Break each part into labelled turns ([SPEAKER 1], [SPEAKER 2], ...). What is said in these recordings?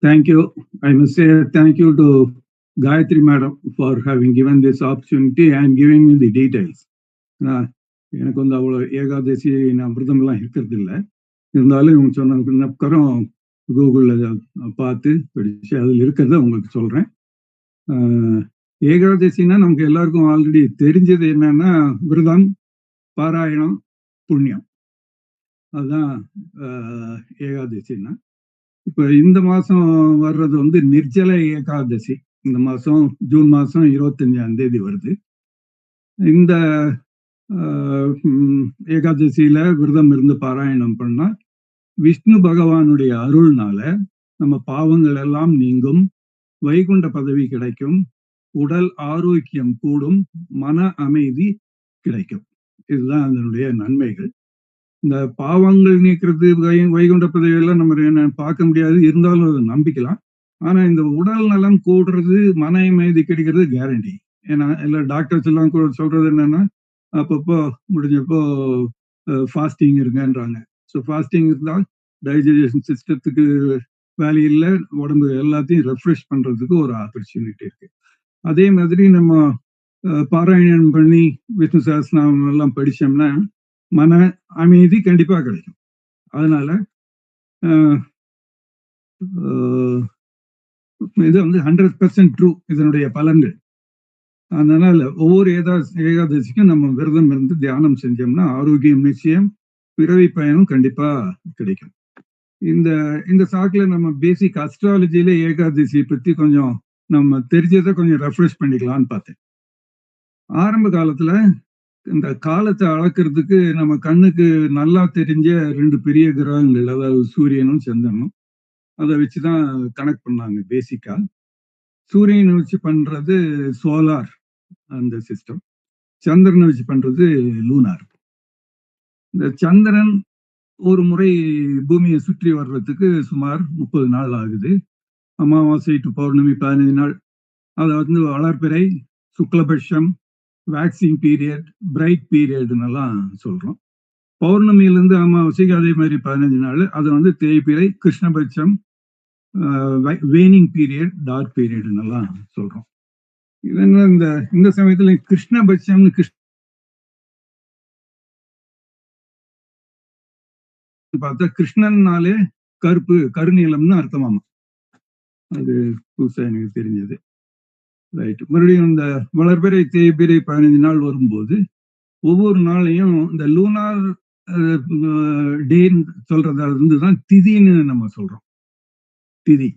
[SPEAKER 1] Thank you. I must say thank you to Gayatri Madam for having given this opportunity and giving me the details. எனக்கு வந்து அவ்வளோ ஏகாதசி நான் விரதம்லாம் இருக்கிறது இல்லை. இருந்தாலும் இவங்க சொன்ன அப்புறம் கூகுளில் பார்த்து படிச்சு அதில் இருக்கிறத உங்களுக்கு சொல்கிறேன். ஏகாதசின்னா நமக்கு எல்லாருக்கும் ஆல்ரெடி தெரிஞ்சது என்னன்னா விரதம், பாராயணம், புண்ணியம். அதுதான் ஏகாதசின்னா. இப்போ இந்த மாதம் வர்றது வந்து நிர்ஜல ஏகாதசி. இந்த மாதம் ஜூன் மாதம் 25ஆம் தேதி வருது. இந்த ஏகாதசியில விரதம் இருந்து பாராயணம் பண்ணா விஷ்ணு பகவானுடைய அருள்னால நம்ம பாவங்கள் எல்லாம் நீங்கும், வைகுண்ட பதவி கிடைக்கும், உடல் ஆரோக்கியம் கூடும், மன அமைதி கிடைக்கும். இதுதான் அதனுடைய நன்மைகள். இந்த பாவங்கள் நீக்கிறது, வைகுண்ட பதவியெல்லாம் நம்ம பார்க்க முடியாது, இருந்தாலும் அதை நம்பிக்கலாம். ஆனா இந்த உடல் நலம் கூடுறது, மன அமைதி கிடைக்கிறது கேரண்டி. ஏன்னா எல்லா டாக்டர்ஸ் எல்லாம் கூட சொல்றது என்னன்னா, அப்பப்போ முடிஞ்சப்போ ஃபாஸ்டிங் இருங்கன்றாங்க. ஸோ ஃபாஸ்டிங் இருந்தால் டைஜஷன் சிஸ்டத்துக்கு வேலை இல்லை, உடம்பு எல்லாத்தையும் ரெஃப்ரெஷ் பண்றதுக்கு ஒரு ஆப்பர்ச்சுனிட்டி இருக்கு. அதே மாதிரி நம்ம பாராயணம் பண்ணி விஷ்ணு சஹஸ்ரநாமம் எல்லாம் படிச்சோம்னா மன அமைதி கண்டிப்பா கிடைக்கும். அதனால இது வந்து 100% ட்ரூ இதனுடைய பலன்கள். அதனால ஒவ்வொரு ஏகாதசிக்கும் நம்ம விரதம் இருந்து தியானம் செஞ்சோம்னா ஆரோக்கியம் நிச்சயம், பிறவி பயனும் கண்டிப்பா கிடைக்கும். இந்த சாக்குல நம்ம பேசிக் அஸ்ட்ராலஜியில ஏகாதசி பத்தி கொஞ்சம் நம்ம தெரிஞ்சதை கொஞ்சம் ரெஃப்ரெஷ் பண்ணிக்கலாம்னு பார்த்தேன். ஆரம்ப காலத்துல இந்த காலத்தை அளக்கிறதுக்கு நம்ம கண்ணுக்கு நல்லா தெரிஞ்ச 2 பெரிய கிரகங்கள், அதாவது சூரியனும் சந்திரனும், அதை வச்சுதான் கனெக்ட் பண்ணாங்க பேசிக்கா. சூரியனை வச்சு பண்றது சோலார் அந்த சிஸ்டம், சந்திரனை வச்சு பண்றது லூனார். இந்த சந்திரன் ஒரு முறை பூமியை சுற்றி வர்றதுக்கு சுமார் 30 நாள் ஆகுது. அமாவாசை டு பௌர்ணமி 15 நாள். அதை வந்து வளர்பிறை, சுக்லபட்சம், வேக்சிங் பீரியட், பிரைட் பீரியட்னெல்லாம் சொல்றோம். பௌர்ணமியிலிருந்து அமாவாசைக்கு அதே மாதிரி 15 நாள். அதை வந்து தேய்பிறை, கிருஷ்ணபட்சம், வேனிங் பீரியட், டார்க் பீரியட்னெல்லாம் சொல்றோம். இதெல்லாம் இந்த சமயத்துல கிருஷ்ணபட்சம்னு பார்த்தா கிருஷ்ணன்னாலே கருப்பு, கருநீலம்னு அர்த்தமாமா. அது புதுசா எனக்கு தெரிஞ்சது. ரைட். மறுபடியும் இந்த வளர்பிறை, தேய்பிறை 15 நாள் வரும்போது ஒவ்வொரு நாளையும் இந்த லூனார் டேன்னு சொல்றதா இருந்துதான் திதின்னு நம்ம சொல்றோம். திதி.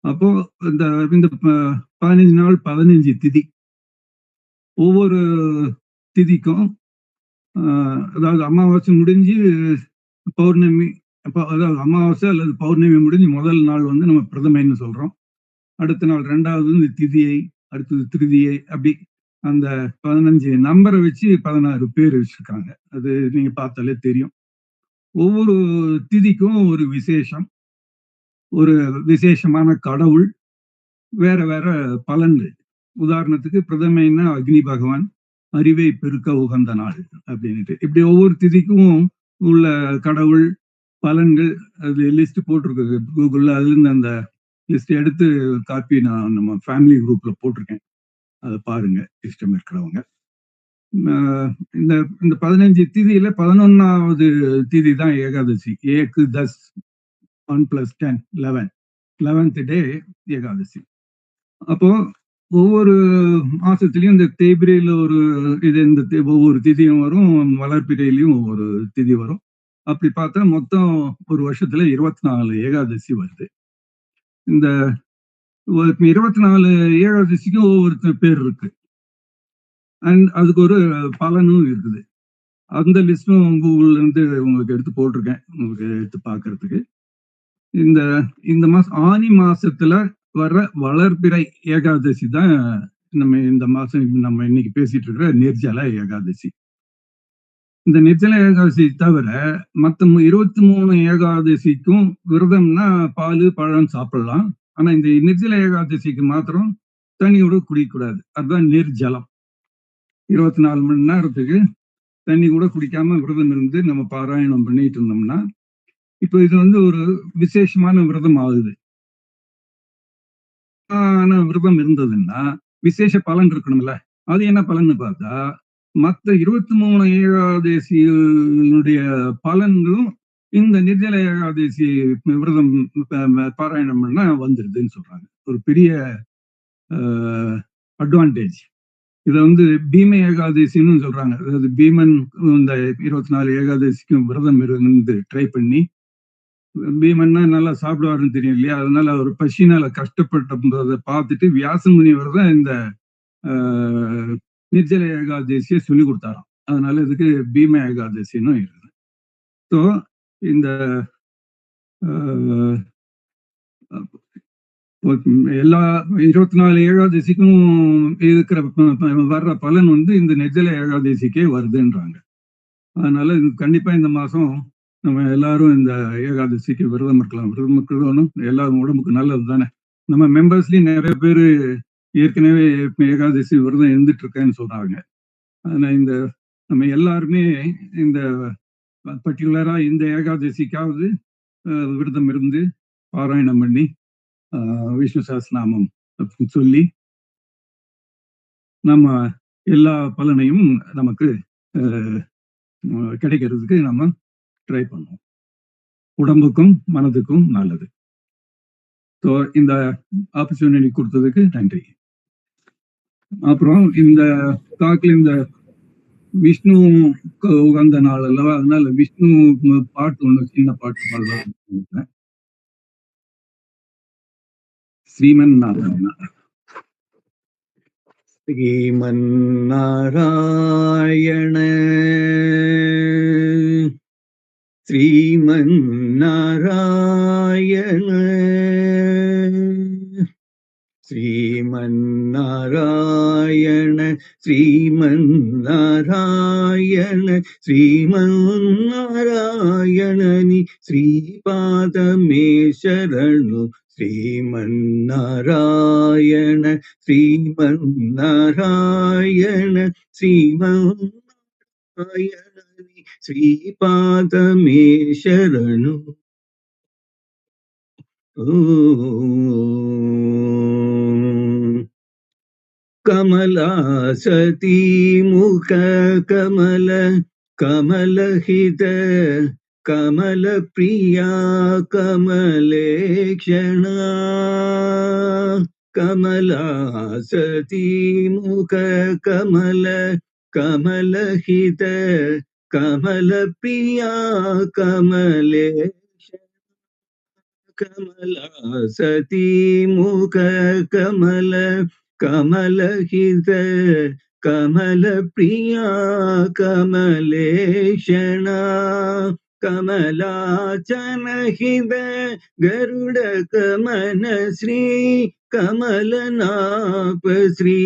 [SPEAKER 1] அப்போ இந்த 15 நாள் 15 திதி. ஒவ்வொரு திதிக்கும் அதாவது அமாவாசை முடிஞ்சு பௌர்ணமி, அதாவது அமாவாசை அல்லது பௌர்ணமி முடிஞ்சு முதல் நாள் வந்து நம்ம பிரதமைன்னு சொல்றோம். அடுத்த நாள் 2வது இந்த திதியை, அடுத்தது திருதியை, அப்படி அந்த 15 நம்பரை வச்சு 16 பேர் வச்சிருக்காங்க. அது நீங்க பார்த்தாலே தெரியும். ஒவ்வொரு திதிக்கும் ஒரு விசேஷம், ஒரு விசேஷமான கடவுள், வேற வேற பலன்கள். உதாரணத்துக்கு பிரதமைன்னா அக்னி பகவான், அறிவை பெருக்க உகந்த நாள் அப்படின்ட்டு. இப்படி ஒவ்வொரு திதிக்கும் உள்ள கடவுள் பலன்கள் அது லிஸ்ட் போட்டிருக்கு கூகுள்ல. அதுல இருந்து அந்த லிஸ்ட் எடுத்து காப்பி நான் நம்ம ஃபேமிலி குரூப்ல போட்டிருக்கேன். அதை பாருங்க இஷ்டம் இருக்கிறவங்க. இந்த 15 திதியில 11வது திதி தான் ஏகாதசி. ஏக்கு 10, 1 + 10 11, 11th டே ஏகாதசி. அப்போ ஒவ்வொரு மாசத்துலயும் இந்த தேய்பிரையில ஒரு இது, இந்த ஒவ்வொரு திதியும் வரும், வளர்பிறையிலையும் ஒவ்வொரு திதி வரும். அப்படி பார்த்தா மொத்தம் ஒரு வருஷத்துல 24 ஏகாதசி வருது. இந்த 24 ஏகாதசிக்கும் ஒவ்வொரு பேர் இருக்கு. அண்ட் அதுக்கு ஒரு பலனும் இருக்குது. அந்த லிஸ்டும் கூகுள்ல இருந்து உங்களுக்கு எடுத்து போட்டிருக்கேன், உங்களுக்கு எடுத்து பார்க்கறதுக்கு. இந்த மாசம் ஆனி மாசத்துல வர்ற வளர்பிறை ஏகாதசி தான் நம்ம இந்த மாசம் நம்ம இன்னைக்கு பேசிட்டு இருக்கிற நிர்ஜல ஏகாதசி. இந்த நிர்ஜல ஏகாதசி தவிர மற்ற 23 ஏகாதசிக்கும் விரதம்னா பால் பழம் சாப்பிடலாம். ஆனா இந்த நிர்ஜல ஏகாதசிக்கு மாத்திரம் தண்ணியோட குடிக்கக்கூடாது. அதுதான் நிர்ஜலம். 24 மணி நேரத்துக்கு தண்ணி கூட குடிக்காம விரதம் இருந்து நம்ம பாராயணம் பண்ணிட்டு இருந்தோம்னா, இப்போ இது வந்து ஒரு விசேஷமான விரதம் ஆகுது. விரதம் இருந்ததுன்னா விசேஷ பலன் இருக்கணும்ல. அது என்ன பலன்னு பார்த்தா, மத்த 23 ஏகாதசியினுடைய பலன்களும் இந்த நிர்ஜல ஏகாதசி விரதம் பாராயணம் பண்ணா வந்துருதுன்னு சொல்றாங்க. ஒரு பெரிய அட்வான்டேஜ். இத வந்து பீம ஏகாதசின்னு சொல்றாங்க. அதாவது பீமன் இந்த 24 ஏகாதசிக்கும் விரதம் இருந்து ட்ரை பண்ணி, பீமன்னா நல்லா சாப்பிடுவாருன்னு தெரியும் இல்லையா? அதனால அவர் பசினால கஷ்டப்பட்டத பார்த்துட்டு வியாச முனிவர் தான் இந்த நிர்ஜல ஏகாதசியை சொல்லி கொடுத்தாராம். அதனால இதுக்கு பீம ஏகாதசின்னு இருக்குது. ஸோ இந்த எல்லா 24 ஏகாதசிக்கும் இருக்கிற வர்ற பலன் வந்து இந்த நிர்ஜல ஏகாதசிக்கே வருதுன்றாங்க. அதனால கண்டிப்பா இந்த மாசம் நம்ம எல்லாரும் இந்த ஏகாதசிக்கு விரதம் இருக்கலாம். விரதம் இருக்கிறது எல்லா உடம்புக்கு நல்லது தானே. நம்ம மெம்பர்ஸ்லயும் நிறைய பேர் ஏற்கனவே ஏகாதசி விரதம் இருந்துட்டு இருக்கேன்னு சொல்றாங்க. ஆனா இந்த நம்ம எல்லாருமே இந்த பர்டிகுலரா இந்த ஏகாதசிக்காவது விரதம் இருந்து பாராயணம் பண்ணி விஷ்ணு சஹஸ்ரநாமம் அப்படின்னு சொல்லி நம்ம எல்லா பலனையும் நமக்கு கிடைக்கிறதுக்கு நம்ம ட்ரை பண்ணுவோம். உடம்புக்கும் மனதுக்கும் நல்லது. ஸோ இந்த ஆப்பர்ச்சுனிட்டி கொடுத்ததுக்கு நன்றி. அப்புறம் இந்த டாக்ல இந்த விஷ்ணு உகந்த நாள் அல்லவா, அதனால விஷ்ணு பாட்டு ஒண்ணு சின்ன பாட்டு பாடலாம். ஸ்ரீமன்னாராயண ஸ்ரீமன்னாராயண ஸ்ரீமன்னாராயண ஸ்ரீமன்னாராயண ஸ்ரீமன்னாராயண ஸ்ரீமன்னாராயணனி ஸ்ரீபாதமே சரணு ஸ்ரீமன்னாராயண ஸ்ரீமன்னாராயண ஸ்ரீமன்னாராயணனி ஸ்ரீபாதமே சரணு. कमलासती मुख कमल कमलहित कमल प्रिया कमलेक्षणा कमलासती मुख कमल कमलहित कमल प्रिया कमलेक्षणा कमलासती मुख कमल कमलहित कमल प्रिया कमलेक्षणा कमलाचनहित गरुड कमन श्री कमलनाप श्री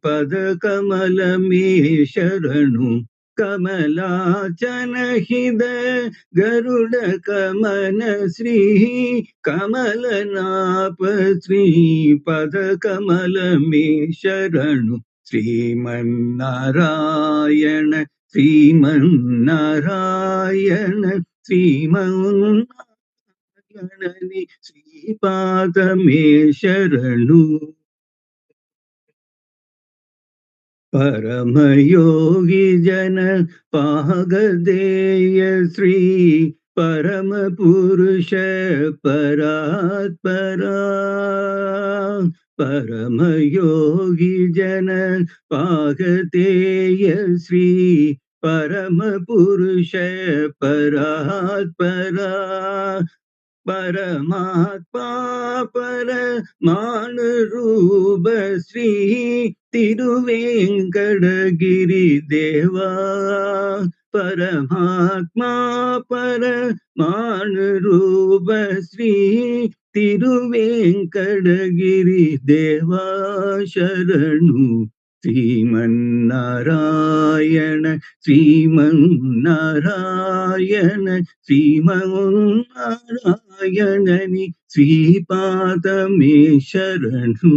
[SPEAKER 1] पद कमल में शरणु कमलाचनहित गरुड कमन श्री कमलनाप श्री पद कमल में शरणु श्रीमन्नारायण श्रीमन्नारायण श्रीमन्नारायणनि श्रीपाद में शरणु. परमयोगी जन पागदेय श्री परम पुरुष परात्परा परमयोगी जन पागदेय श्री परम पुरुष परात्परा परमात्मा परमान रूप श्री तिरुवेंकटगिरि देवा परमात्मा परमान रूप श्री तिरुवेंकटगिरि देवा शरणु श्रीमन्नारायण श्रीमन्नारायण श्रीमन्नारायणनि श्रीपाद में शरणु.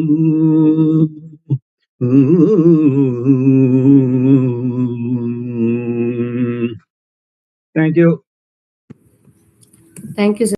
[SPEAKER 1] Thank you.
[SPEAKER 2] Thank you, sir.